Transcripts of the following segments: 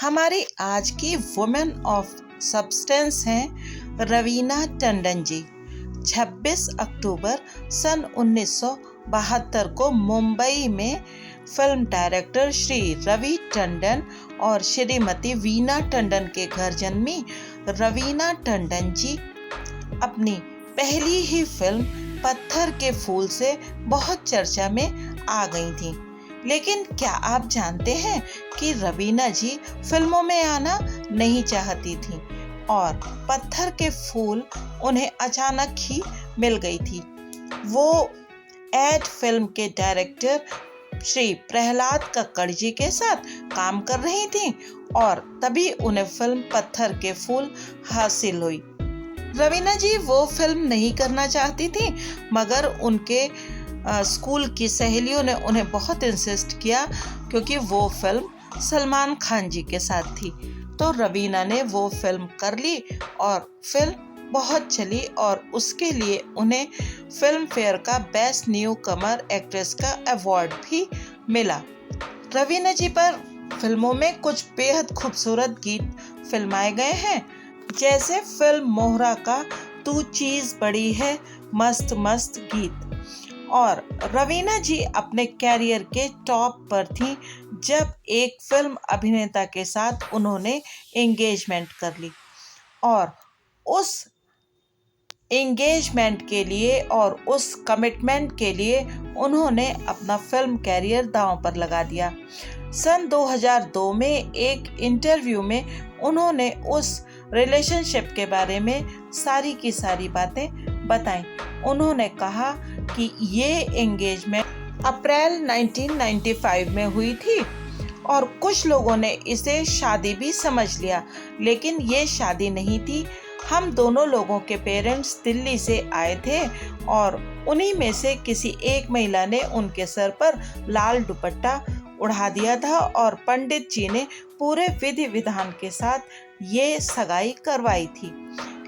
हमारी आज की वुमेन ऑफ सब्सटेंस हैं रवीना टंडन जी। 26 अक्टूबर सन 1972 को मुंबई में फिल्म डायरेक्टर श्री रवि टंडन और श्रीमती वीना टंडन के घर जन्मी रवीना टंडन जी अपनी पहली ही फिल्म पत्थर के फूल से बहुत चर्चा में आ गई थी। लेकिन क्या आप जानते हैं कि रवीना जी फिल्मों में आना नहीं चाहती थी और पत्थर के फूल उन्हें अचानक ही मिल गई थी। वो एड फिल्म के डायरेक्टर श्री प्रहलाद कक्कड़ जी के साथ काम कर रही थी और तभी उन्हें फिल्म पत्थर के फूल हासिल हुई। रवीना जी वो फिल्म नहीं करना चाहती थी, मगर उनके स्कूल की सहेलियों ने उन्हें बहुत इंसिस्ट किया क्योंकि वो फिल्म सलमान खान जी के साथ थी। तो रवीना ने वो फिल्म कर ली और फिल्म बहुत चली और उसके लिए उन्हें फिल्म फेयर का बेस्ट न्यू कमर एक्ट्रेस का अवार्ड भी मिला। रवीना जी पर फिल्मों में कुछ बेहद खूबसूरत गीत फिल्माए गए हैं, जैसे फिल्म मोहरा का तू चीज बड़ी है मस्त मस्त गीत। और रवीना जी अपने कैरियर के टॉप पर थी जब एक फिल्म अभिनेता के साथ उन्होंने एंगेजमेंट कर ली और उस एंगेजमेंट के लिए और उस कमिटमेंट के लिए उन्होंने अपना फिल्म कैरियर दांव पर लगा दिया। सन 2002 में एक इंटरव्यू में उन्होंने उस रिलेशनशिप के बारे में सारी की सारी बातें बताई। उन्होंने कहा कि ये एंगेजमेंट अप्रैल 1995 में हुई थी और कुछ लोगों ने इसे शादी भी समझ लिया, लेकिन ये शादी नहीं थी। हम दोनों लोगों के पेरेंट्स दिल्ली से आए थे और उन्हीं में से किसी एक महिला ने उनके सर पर लाल दुपट्टा उड़ा दिया था और पंडित जी ने पूरे विधि विधान के साथ ये सगाई करवाई थी।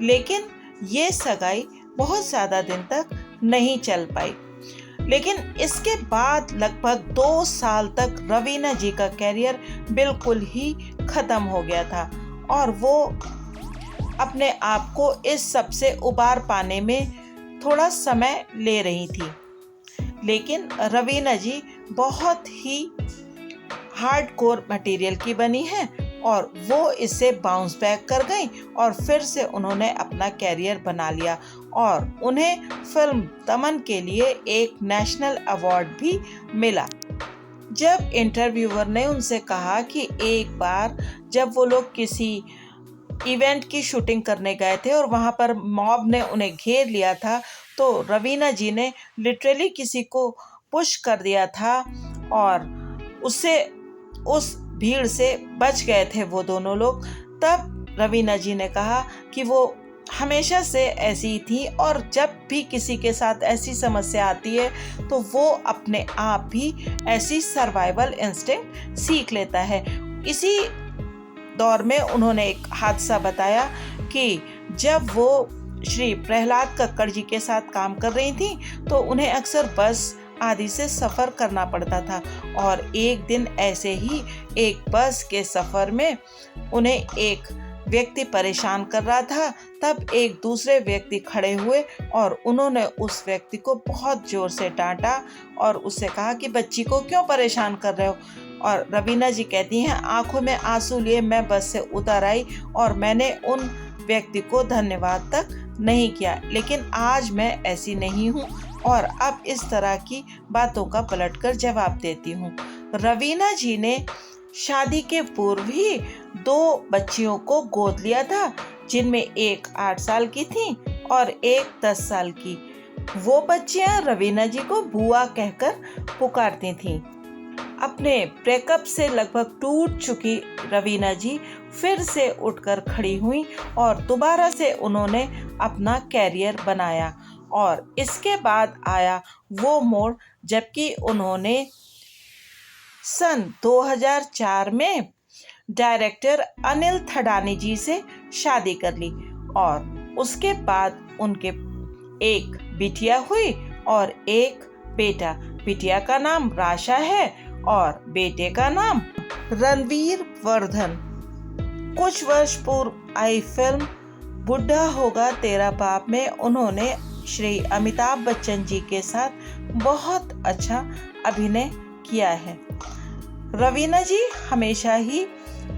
लेकिन ये सगाई बहुत ज़्यादा दिन तक नहीं चल पाई। लेकिन इसके बाद लगभग 2 साल तक रवीना जी का कैरियर बिल्कुल ही खत्म हो गया था और वो अपने आप को इस सब से उबार पाने में थोड़ा समय ले रही थी। लेकिन रवीना जी बहुत ही हार्डकोर मटेरियल की बनी है और वो इससे बाउंस बैक कर गई और फिर से उन्होंने अपना कैरियर बना लिया और उन्हें फिल्म तमन के लिए एक नेशनल अवार्ड भी मिला। जब इंटरव्यूअर ने उनसे कहा कि एक बार जब वो लोग किसी इवेंट की शूटिंग करने गए थे और वहाँ पर मॉब ने उन्हें घेर लिया था, तो रवीना जी ने लिटरली किसी को पुश कर दिया था और उससे उस भीड़ से बच गए थे वो दोनों लोग। तब रवीना जी ने कहा कि वो हमेशा से ऐसी ही थी और जब भी किसी के साथ ऐसी समस्या आती है तो वो अपने आप ही ऐसी सर्वाइवल इंस्टिंक्ट सीख लेता है। इसी दौर में उन्होंने एक हादसा बताया कि जब वो श्री प्रहलाद कक्कड़ जी के साथ काम कर रही थी तो उन्हें अक्सर बस आदि से सफ़र करना पड़ता था और एक दिन ऐसे ही एक बस के सफ़र में उन्हें एक व्यक्ति परेशान कर रहा था। तब एक दूसरे व्यक्ति खड़े हुए और उन्होंने उस व्यक्ति को बहुत ज़ोर से डांटा और उससे कहा कि बच्ची को क्यों परेशान कर रहे हो। और रवीना जी कहती हैं आंखों में आंसू लिए मैं बस से उतर आई और मैंने उन व्यक्ति को धन्यवाद तक नहीं किया। लेकिन आज मैं ऐसी नहीं हूँ और अब इस तरह की बातों का पलटकर जवाब देती हूँ। रवीना जी ने शादी के पूर्व ही 2 बच्चियों को गोद लिया था, जिनमें एक 8 साल की थी और एक 10 साल की। वो बच्चियां रवीना जी को बुआ कहकर पुकारती थीं। अपने ब्रेकअप से लगभग टूट चुकी रवीना जी फिर से उठकर खड़ी हुई और दोबारा से उन्होंने अपना कैरियर बनाया। और इसके बाद आया वो मोड़ जबकि उन्होंने सन 2004 में डायरेक्टर अनिल थडानी जी से शादी कर ली और उसके बाद उनके एक बिटिया हुई और एक बेटा। बिटिया का नाम राशा है और बेटे का नाम रणवीर वर्धन। कुछ वर्ष पूर्व आई फिल्म बुढ़ा होगा तेरा बाप में उन्होंने श्री अमिताभ बच्चन जी के साथ बहुत अच्छा अभिनय किया है। रवीना जी हमेशा ही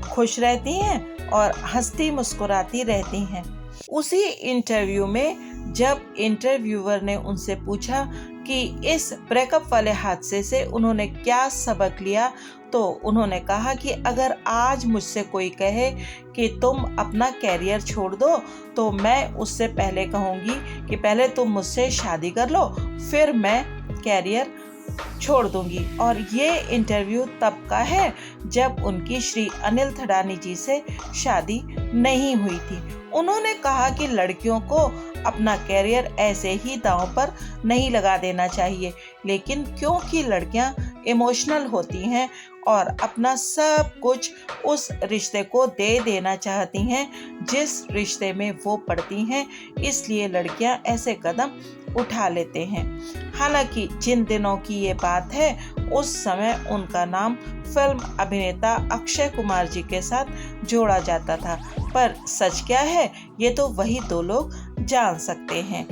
खुश रहती हैं और हंसती मुस्कुराती रहती हैं। उसी इंटरव्यू में जब इंटरव्यूअर ने उनसे पूछा कि इस ब्रेकअप वाले हादसे से उन्होंने क्या सबक लिया, तो उन्होंने कहा कि अगर आज मुझसे कोई कहे कि तुम अपना कैरियर छोड़ दो, तो मैं उससे पहले कहूँगी कि पहले तुम मुझसे शादी कर लो, फिर मैं कैरियर छोड़ दूंगी। और ये इंटरव्यू तब का है जब उनकी श्री अनिल थडानी जी से शादी नहीं हुई थी। उन्होंने कहा कि लड़कियों को अपना कैरियर ऐसे ही दांव पर नहीं लगा देना चाहिए, लेकिन क्योंकि लड़कियां इमोशनल होती हैं और अपना सब कुछ उस रिश्ते को दे देना चाहती हैं जिस रिश्ते में वो पड़ती हैं, इसलिए लड़कियां ऐसे कदम उठा लेते हैं। हालांकि जिन दिनों की ये बात है, उस समय उनका नाम फिल्म अभिनेता अक्षय कुमार जी के साथ जोड़ा जाता था, पर सच क्या है ये तो वही दो लोग जान सकते हैं।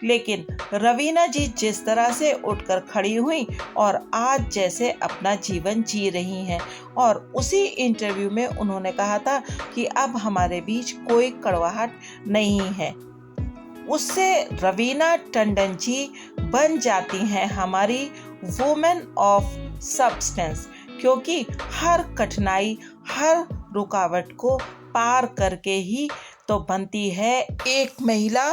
लेकिन रवीना जी जिस तरह से उठकर खड़ी हुई और आज जैसे अपना जीवन जी रही हैं, और उसी इंटरव्यू में उन्होंने कहा था कि अब हमारे बीच कोई कड़वाहट नहीं है, उससे रवीना टंडन जी बन जाती हैं हमारी वुमेन ऑफ सब्सटेंस, क्योंकि हर कठिनाई, हर रुकावट को पार करके ही तो बनती है एक महिला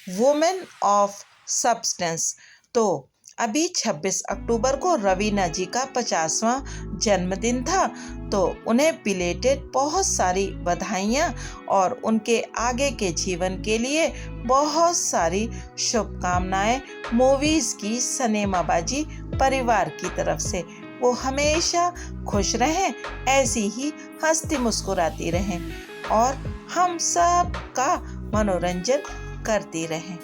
वुमेन ऑफ सब्सटेंस। तो अभी 26 अक्टूबर को रवीना जी का 50वां जन्मदिन था, तो उन्हें बिलेटेड बहुत सारी बधाइयाँ और उनके आगे के जीवन के लिए बहुत सारी शुभकामनाएं मूवीज़ की सिनेमाबाजी परिवार की तरफ से। वो हमेशा खुश रहें, ऐसी ही हंसती मुस्कुराती रहें और हम सब का मनोरंजन करती रहें।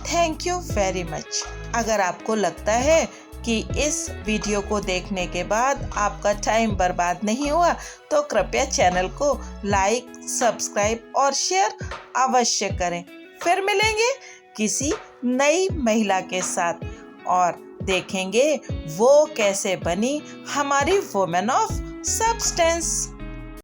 Thank you very much. अगर आपको लगता है कि इस वीडियो को देखने के बाद आपका टाइम बर्बाद नहीं हुआ, तो कृपया चैनल को लाइक, सब्सक्राइब और शेयर अवश्य करें। फिर मिलेंगे किसी नई महिला के साथ और देखेंगे वो कैसे बनी हमारी वुमेन ऑफ सब्सटेंस।